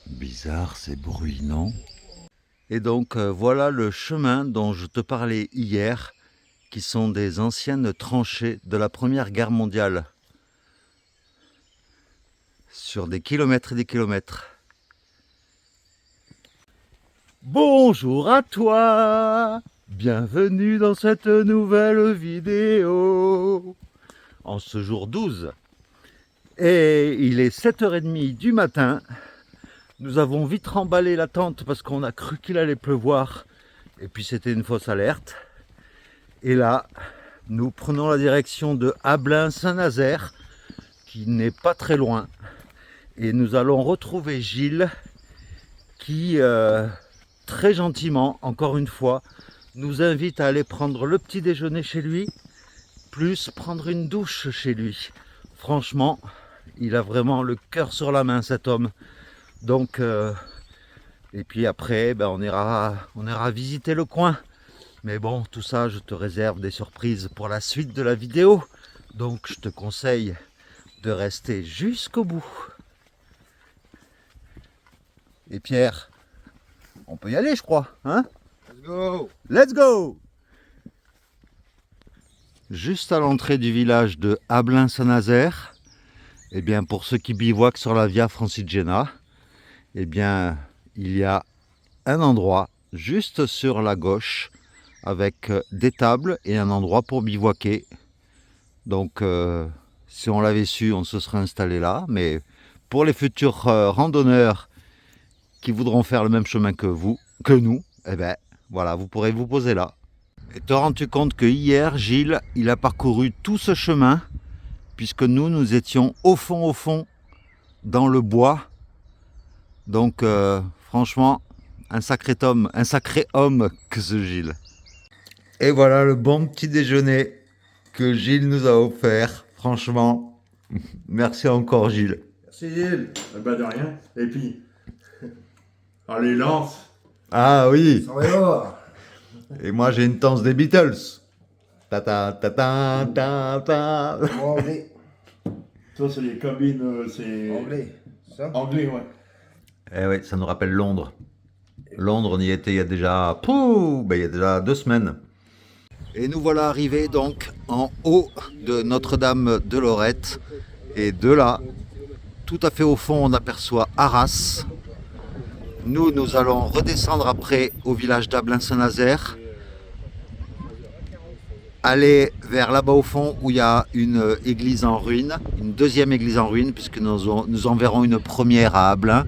Bizarre ces bruits, non? Et donc voilà le chemin dont je te parlais hier, qui sont des anciennes tranchées de la Première Guerre mondiale. Sur des kilomètres et des kilomètres. Bonjour à toi! Bienvenue dans cette nouvelle vidéo en ce jour 12. Et il est 7h30 du matin. Nous avons vite remballé la tente parce qu'on a cru qu'il allait pleuvoir. Et puis c'était une fausse alerte. Et là, nous prenons la direction de Ablain-Saint-Nazaire, qui n'est pas très loin. Et nous allons retrouver Gilles, qui très gentiment, encore une fois, nous invite à aller prendre le petit déjeuner chez lui, plus prendre une douche chez lui. Franchement, il a vraiment le cœur sur la main, cet homme. Donc, et puis après, on ira visiter le coin. Mais bon, tout ça, je te réserve des surprises pour la suite de la vidéo. Donc, je te conseille de rester jusqu'au bout. Et Pierre, on peut y aller, je crois, hein? Let's go! Let's go! Juste à l'entrée du village de Ablain-Saint-Nazaire, eh bien, pour ceux qui bivouaquent sur la Via Francigena, eh bien, il y a un endroit juste sur la gauche avec des tables et un endroit pour bivouaquer. Donc, si on l'avait su, on se serait installé là. Mais pour les futurs randonneurs qui voudront faire le même chemin que nous, eh ben, voilà, vous pourrez vous poser là. Et te rends-tu compte que hier, Gilles, il a parcouru tout ce chemin, puisque nous étions au fond, dans le bois. Donc, franchement, un sacré homme que ce Gilles. Et voilà le bon petit déjeuner que Gilles nous a offert. Franchement, merci encore Gilles. Merci Gilles. De rien. Et puis, les lances. Ah oui, Ça va voir. et moi j'ai une danse des Beatles. Ta ta ta ta ta ta. Anglais. Toi, c'est les cabines, c'est... Anglais, ça? Anglais, ouais. Eh oui, ça nous rappelle Londres. Londres, on y était il y a déjà, il y a déjà 2 semaines. Et nous voilà arrivés donc en haut de Notre-Dame de Lorette. Et de là, tout à fait au fond, on aperçoit Arras. Nous allons redescendre après au village d'Ablain-Saint-Nazaire. Aller vers là-bas au fond où il y a une église en ruine, une deuxième église en ruine, puisque nous en verrons une première à Ablain.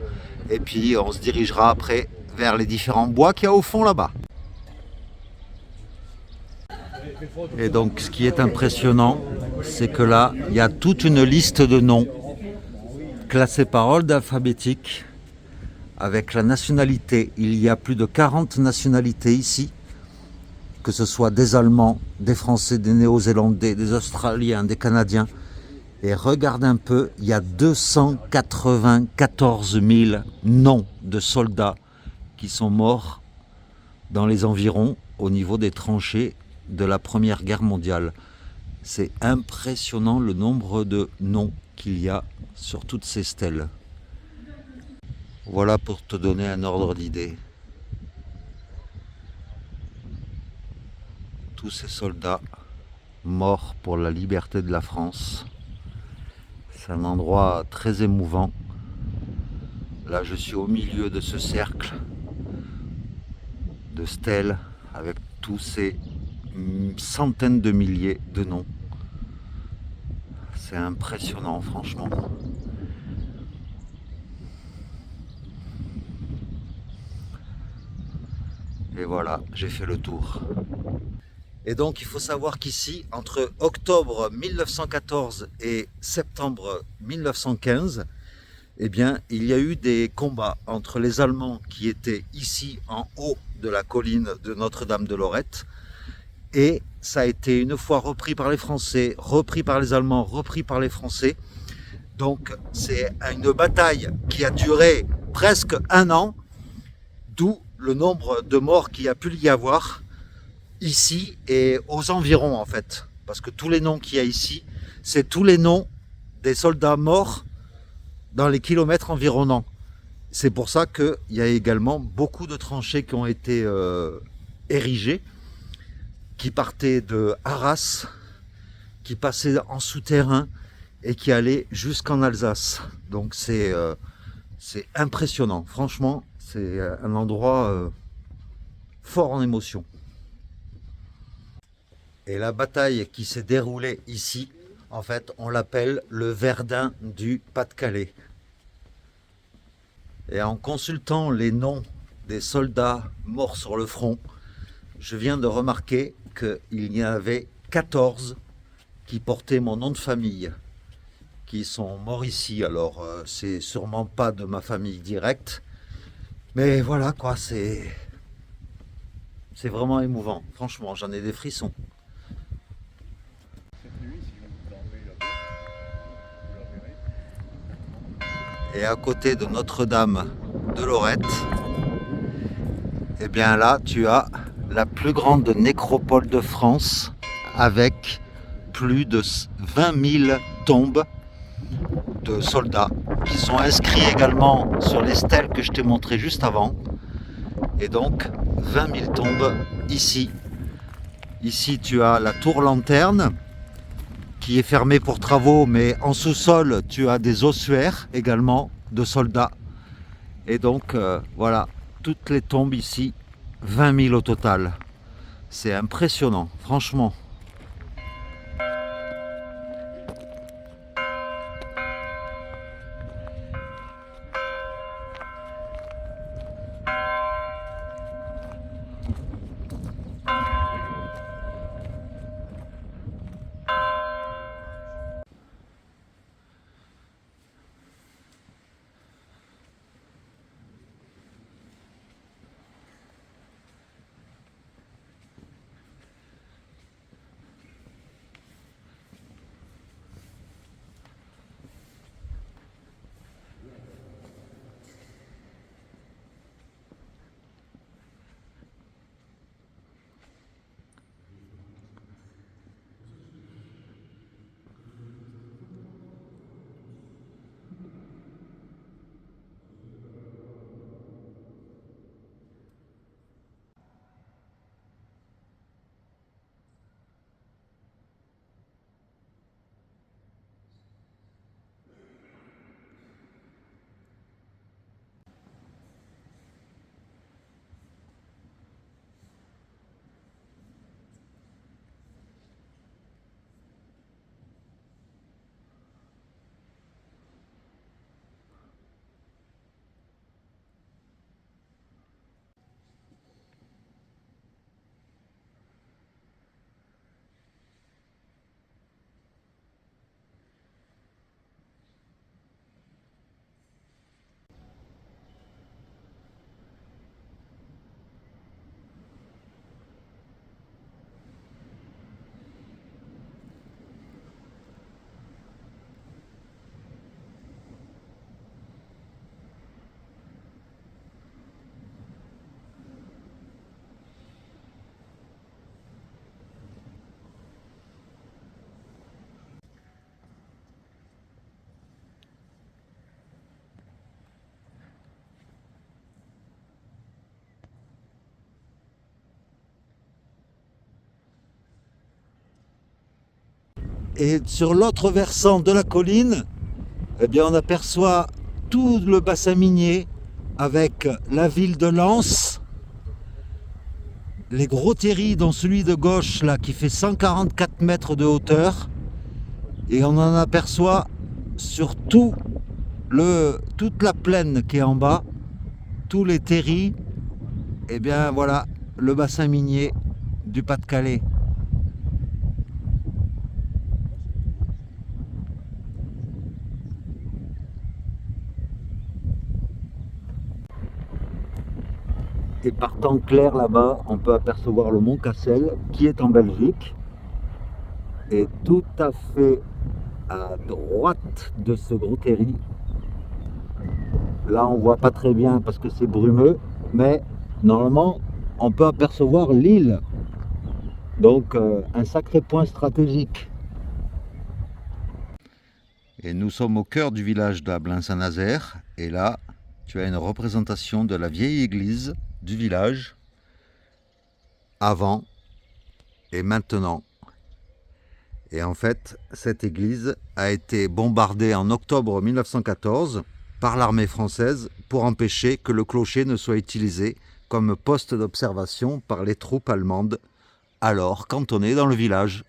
Et puis on se dirigera après vers les différents bois qu'il y a au fond là-bas. Et donc ce qui est impressionnant, c'est que là, il y a toute une liste de noms classés par ordre alphabétique avec la nationalité. Il y a plus de 40 nationalités ici, que ce soit des Allemands, des Français, des Néo-Zélandais, des Australiens, des Canadiens. Et regarde un peu, il y a 294 000 noms de soldats qui sont morts dans les environs au niveau des tranchées de la Première Guerre mondiale. C'est impressionnant le nombre de noms qu'il y a sur toutes ces stèles. Voilà pour te donner un ordre d'idée. Tous ces soldats morts pour la liberté de la France. C'est un endroit très émouvant. Là, je suis au milieu de ce cercle de stèles avec tous ces centaines de milliers de noms. C'est impressionnant, franchement. Et voilà, j'ai fait le tour. Et donc, il faut savoir qu'ici, entre octobre 1914 et septembre 1915, eh bien, il y a eu des combats entre les Allemands qui étaient ici en haut de la colline de Notre-Dame de Lorette, et ça a été une fois repris par les Français, repris par les Allemands, repris par les Français. Donc c'est une bataille qui a duré presque 1 an, d'où le nombre de morts qu'il y a pu y avoir ici et aux environs en fait. Parce que tous les noms qu'il y a ici, c'est tous les noms des soldats morts dans les kilomètres environnants. C'est pour ça qu'il y a également beaucoup de tranchées qui ont été érigées, qui partaient de Arras, qui passaient en souterrain et qui allaient jusqu'en Alsace. Donc c'est impressionnant. Franchement, c'est un endroit fort en émotion. Et la bataille qui s'est déroulée ici, en fait, on l'appelle le Verdun du Pas-de-Calais. Et en consultant les noms des soldats morts sur le front, je viens de remarquer qu'il y avait 14 qui portaient mon nom de famille, qui sont morts ici. Alors, c'est sûrement pas de ma famille directe, mais voilà quoi, c'est vraiment émouvant. Franchement, j'en ai des frissons. Et à côté de Notre-Dame de Lorette, et bien là, tu as la plus grande nécropole de France avec plus de 20 000 tombes de soldats qui sont inscrits également sur les stèles que je t'ai montrées juste avant. Et donc 20 000 tombes ici. Ici tu as la tour lanterne qui est fermée pour travaux, mais en sous-sol tu as des ossuaires également de soldats. Et donc voilà, toutes les tombes ici, 20 000 au total. C'est impressionnant, franchement. Et sur l'autre versant de la colline, eh bien, on aperçoit tout le bassin minier avec la ville de Lens, les gros terris, dont celui de gauche là qui fait 144 mètres de hauteur, et on en aperçoit sur toute la plaine qui est en bas, tous les terris, et bien voilà le bassin minier du Pas-de-Calais. Et par temps clair là-bas, on peut apercevoir le mont Cassel qui est en Belgique. Et tout à fait à droite de ce gros terri, là on voit pas très bien parce que c'est brumeux, mais normalement on peut apercevoir l'île. Donc un sacré point stratégique. Et nous sommes au cœur du village d'Ablain-Saint-Nazaire. Et là, tu as une représentation de la vieille église du village, avant et maintenant. Et en fait, cette église a été bombardée en octobre 1914 par l'armée française pour empêcher que le clocher ne soit utilisé comme poste d'observation par les troupes allemandes, alors cantonnées dans le village.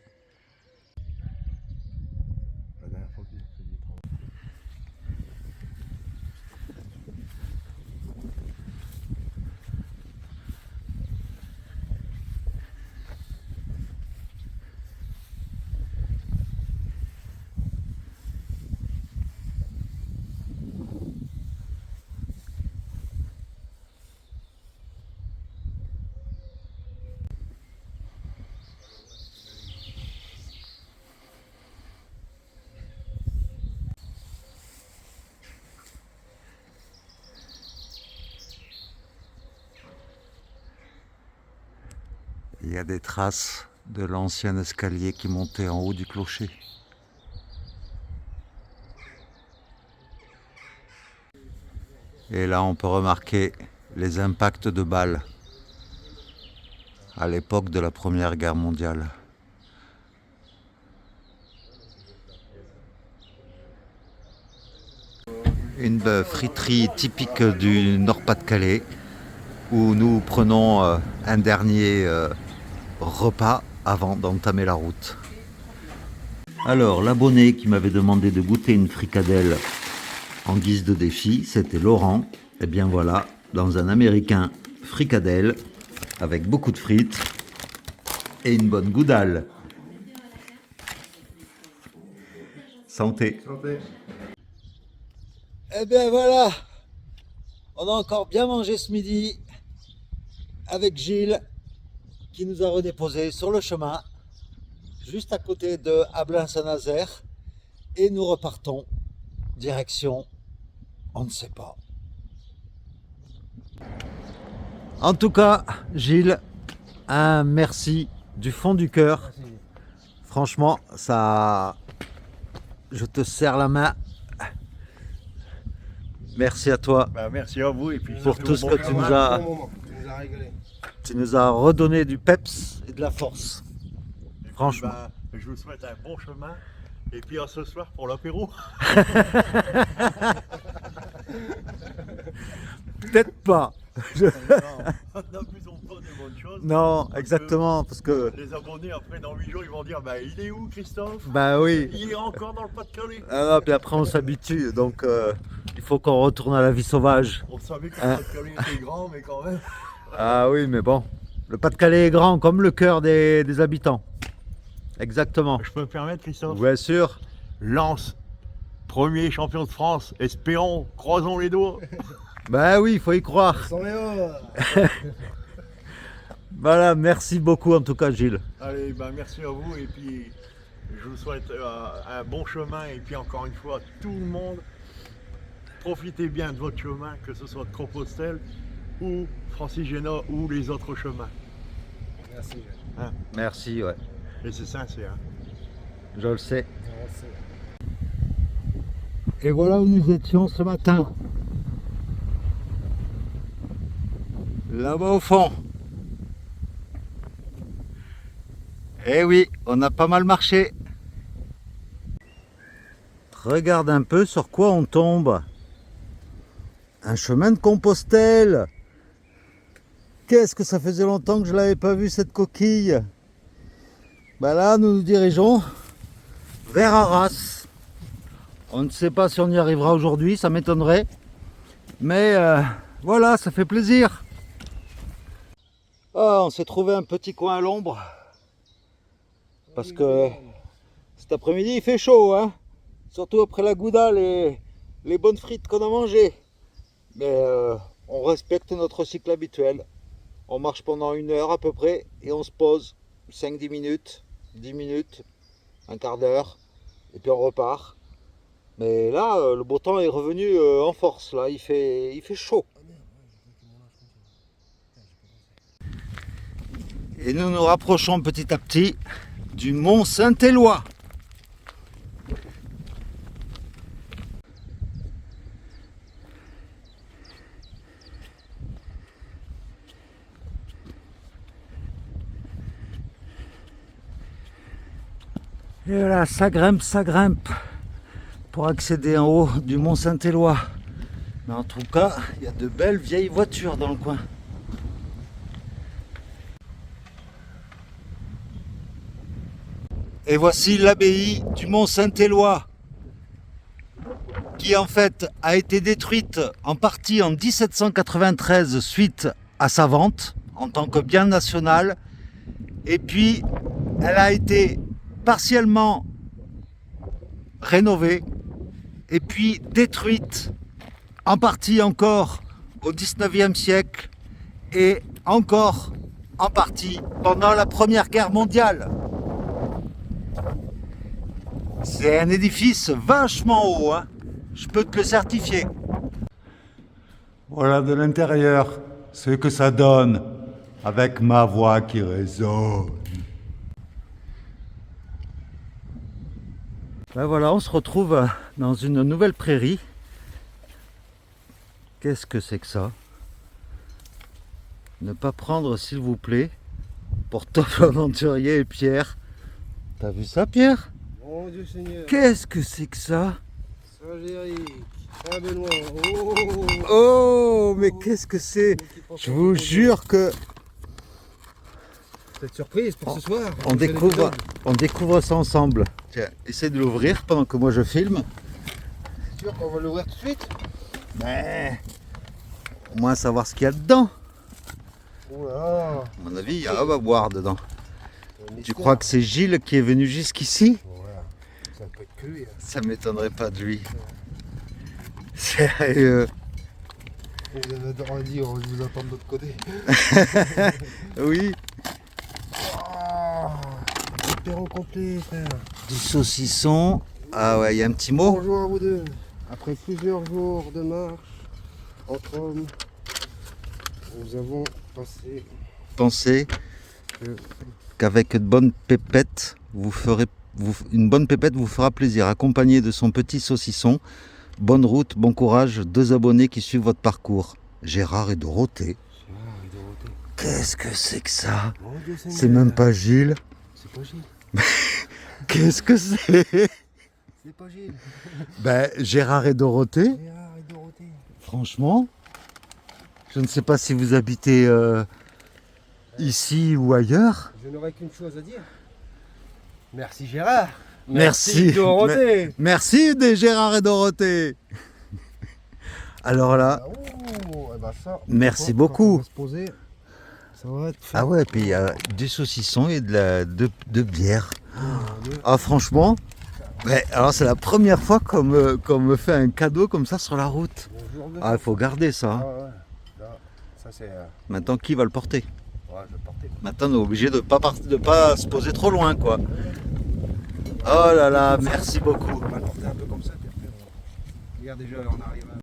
Il y a des traces de l'ancien escalier qui montait en haut du clocher. Et là, on peut remarquer les impacts de balles à l'époque de la Première Guerre mondiale. Une friterie typique du Nord-Pas-de-Calais où nous prenons un dernier repas avant d'entamer la route. Alors, l'abonné qui m'avait demandé de goûter une fricadelle en guise de défi, c'était Laurent. Et bien voilà, dans un américain fricadelle avec beaucoup de frites et une bonne goudale. Santé. Santé. Eh bien voilà, on a encore bien mangé ce midi avec Gilles qui nous a redéposé sur le chemin juste à côté de Ablain-Saint-Nazaire et nous repartons direction, on ne sait pas. En tout cas, Gilles, un merci du fond du cœur. Franchement, ça, je te serre la main. Merci à toi Merci à vous et puis pour tout ce que tu nous as. Tu nous as redonné du peps et de la force. Franchement. Je vous souhaite un bon chemin et puis à ce soir pour l'apéro. Peut-être pas. N'abusons pas des bonnes choses. Non, exactement, parce que. Les abonnés après dans 8 jours ils vont dire il est où Christophe? Bah oui. Il est encore dans le Pas-de-Calais. Ah non, puis après on s'habitue, donc il faut qu'on retourne à la vie sauvage. On savait que le Pas-de-Calais était grand mais quand même. Ah oui, mais bon, le Pas-de-Calais est grand comme le cœur des habitants. Exactement. Je peux me permettre Christophe? Bien sûr. Lens, premier champion de France, espérons, croisons les doigts. Bah oui, il faut y croire. Voilà, merci beaucoup en tout cas Gilles. Allez, merci à vous et puis je vous souhaite un bon chemin et puis encore une fois tout le monde, profitez bien de votre chemin, que ce soit de Compostelle ou Francis-Génois ou les autres chemins. Merci. Hein? Merci, ouais. Et c'est sincère. Je le sais. Et voilà où nous étions ce matin. Là-bas au fond. Eh oui, on a pas mal marché. Regarde un peu sur quoi on tombe. Un chemin de Compostelle. Qu'est-ce que ça faisait longtemps que je l'avais pas vu cette coquille. Bah là, nous nous dirigeons vers Arras. On ne sait pas si on y arrivera aujourd'hui, ça m'étonnerait. Mais voilà, ça fait plaisir. Ah, on s'est trouvé un petit coin à l'ombre. Parce que cet après-midi, il fait chaud, hein. Surtout après la goudale et les bonnes frites qu'on a mangées. Mais on respecte notre cycle habituel. On marche pendant 1 heure à peu près et on se pose 5-10 minutes, 10 minutes, un quart d'heure et puis on repart. Mais là, le beau temps est revenu en force. Là, il fait chaud. Et nous nous rapprochons petit à petit du mont Saint-Éloi. Et voilà, ça grimpe pour accéder en haut du Mont Saint-Éloi. Mais en tout cas, il y a de belles vieilles voitures dans le coin. Et voici l'abbaye du Mont Saint-Éloi, qui en fait a été détruite en partie en 1793 suite à sa vente en tant que bien national. Et puis, elle a été partiellement rénovée et puis détruite en partie encore au 19e siècle et encore en partie pendant la Première Guerre mondiale. C'est un édifice vachement haut, hein. Je peux te le certifier. Voilà de l'intérieur ce que ça donne avec ma voix qui résonne. Ben voilà, on se retrouve dans une nouvelle prairie. Qu'est-ce que c'est que ça? Ne pas prendre, s'il vous plaît, pour Top l'Aventurier et Pierre. T'as vu ça, Pierre? Mon Dieu Seigneur. Qu'est-ce que c'est que ça? Saint-Géric, Saint-Benoît. Oh, mais qu'est-ce que c'est? Je vous jure que Cette surprise pour ce soir. on découvre ça ensemble. Tiens, essaie de l'ouvrir pendant que moi je filme. C'est sûr qu'on va l'ouvrir tout de suite? Mais au moins savoir ce qu'il y a dedans. Oula. À mon avis, il y a à boire dedans. Tu crois que c'est Gilles qui est venu jusqu'ici? Voilà. Ça peut être que lui. Hein. Ça m'étonnerait pas de lui. Sérieux? On a dit, on va vous attendre de l'autre côté. Oui. Apéro complet, frère. Du saucisson. Ah ouais, il y a un petit mot. Bonjour à vous deux. Après plusieurs jours de marche entre hommes, nous avons Pensez que qu'avec une bonne pépette, une bonne pépette vous fera plaisir, accompagné de son petit saucisson. Bonne route, bon courage, 2 abonnés qui suivent votre parcours. Gérard et Dorothée. Qu'est-ce que c'est que ça? C'est même pas Gilles. C'est pas Gilles. Qu'est-ce que c'est? C'est pas Gilles. Ben, Gérard et Dorothée. Gérard et Dorothée. Franchement, je ne sais pas si vous habitez ici ou ailleurs. Je n'aurais qu'une chose à dire. Merci Gérard. Merci. Dorothée. Merci des Gérard et Dorothée. Alors là, Oh, eh ben ça, merci quand beaucoup. on va se poser, ça va être fait. Ah ouais, puis il y a du saucisson et de bière. Oh, Ah franchement, ouais, alors c'est la première fois qu'on me fait un cadeau comme ça sur la route. bonjour, Ah, il faut garder ça. Hein. ouais. Là, ça c'est. Maintenant, qui va le porter? Ouais, je vais porter. Maintenant, on est obligé de pas se poser trop loin, quoi. Oh là là, merci beaucoup. On va le porter un peu comme ça, puis après, regarde déjà, on arrive à...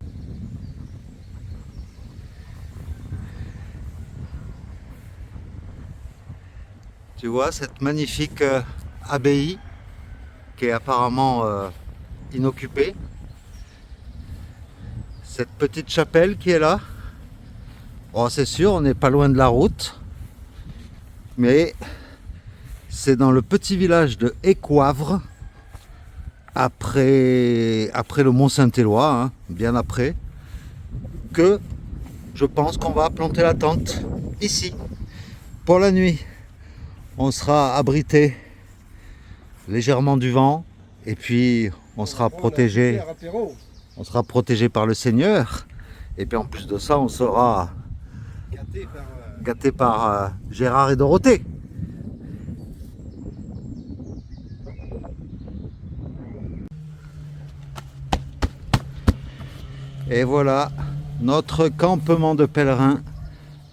Tu vois cette magnifique abbaye qui est apparemment inoccupée. Cette petite chapelle qui est là. Oh, c'est sûr, on n'est pas loin de la route. Mais c'est dans le petit village de Écoivre, après le Mont Saint-Éloi, hein, bien après, que je pense qu'on va planter la tente ici pour la nuit. On sera abrité légèrement du vent et puis on sera protégé. On sera protégé par le Seigneur. Et puis en plus de ça, on sera gâté par Gérard et Dorothée. Et voilà notre campement de pèlerins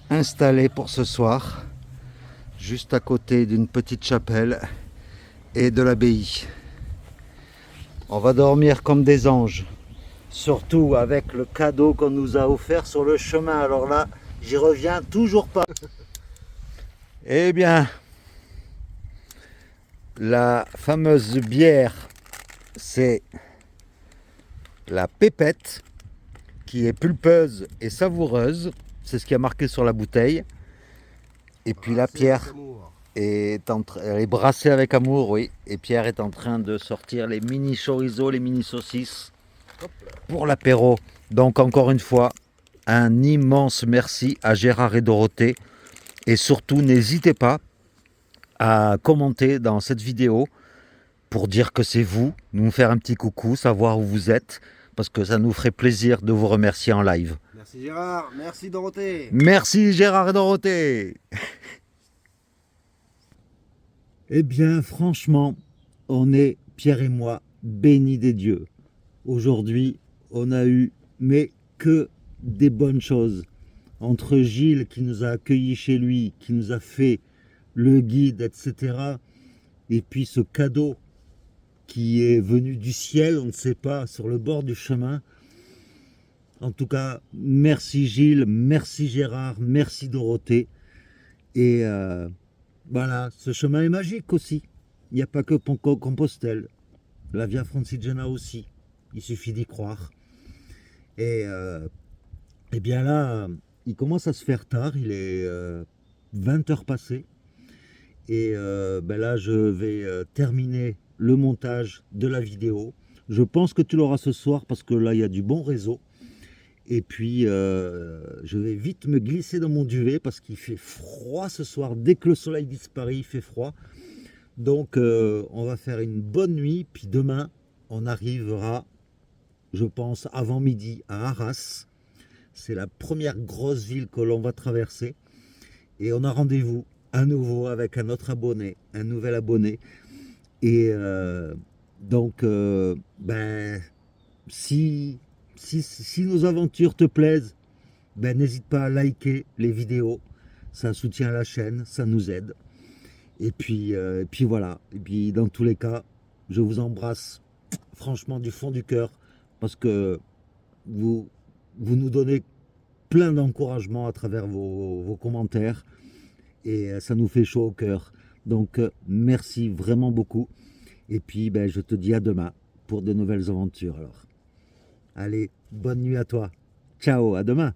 installé pour ce soir, juste à côté d'une petite chapelle et de l'abbaye. On va dormir comme des anges, surtout avec le cadeau qu'on nous a offert sur le chemin. Alors là, j'y reviens toujours pas. Eh bien, la fameuse bière, c'est la pépette, qui est pulpeuse et savoureuse. C'est ce qui a marqué sur la bouteille. Et puis la pierre. elle est brassée avec amour, oui. Et Pierre est en train de sortir les mini chorizo, les mini saucisses pour l'apéro. Donc encore une fois, un immense merci à Gérard et Dorothée. Et surtout, n'hésitez pas à commenter dans cette vidéo pour dire que c'est vous, nous faire un petit coucou, savoir où vous êtes, parce que ça nous ferait plaisir de vous remercier en live. Merci Gérard, merci Dorothée. Merci Gérard et Dorothée. Eh bien, franchement, on est, Pierre et moi, bénis des dieux. Aujourd'hui, on a eu, mais que des bonnes choses. Entre Gilles qui nous a accueillis chez lui, qui nous a fait le guide, etc. Et puis ce cadeau qui est venu du ciel, on ne sait pas, sur le bord du chemin. En tout cas, merci Gilles, merci Gérard, merci Dorothée. Et voilà, ce chemin est magique aussi. Il n'y a pas que Compostelle. La Via Francigena aussi. Il suffit d'y croire. Et bien là, il commence à se faire tard. Il est 20 heures passées. Et ben là, je vais terminer le montage de la vidéo. Je pense que tu l'auras ce soir parce que là, il y a du bon réseau. Et puis, je vais vite me glisser dans mon duvet parce qu'il fait froid ce soir. Dès que le soleil disparaît, il fait froid. Donc, on va faire une bonne nuit. Puis demain, on arrivera, je pense, avant midi à Arras. C'est la première grosse ville que l'on va traverser. Et on a rendez-vous à nouveau avec un autre abonné, un nouvel abonné. Et donc, ben, si nos aventures te plaisent, ben, n'hésite pas à liker les vidéos. Ça soutient la chaîne, ça nous aide. Et puis voilà. Et puis dans tous les cas, je vous embrasse franchement du fond du cœur parce que vous nous donnez plein d'encouragement à travers vos commentaires et ça nous fait chaud au cœur. Donc merci vraiment beaucoup. Et puis ben, je te dis à demain pour de nouvelles aventures alors. Allez, bonne nuit à toi. Ciao, à demain.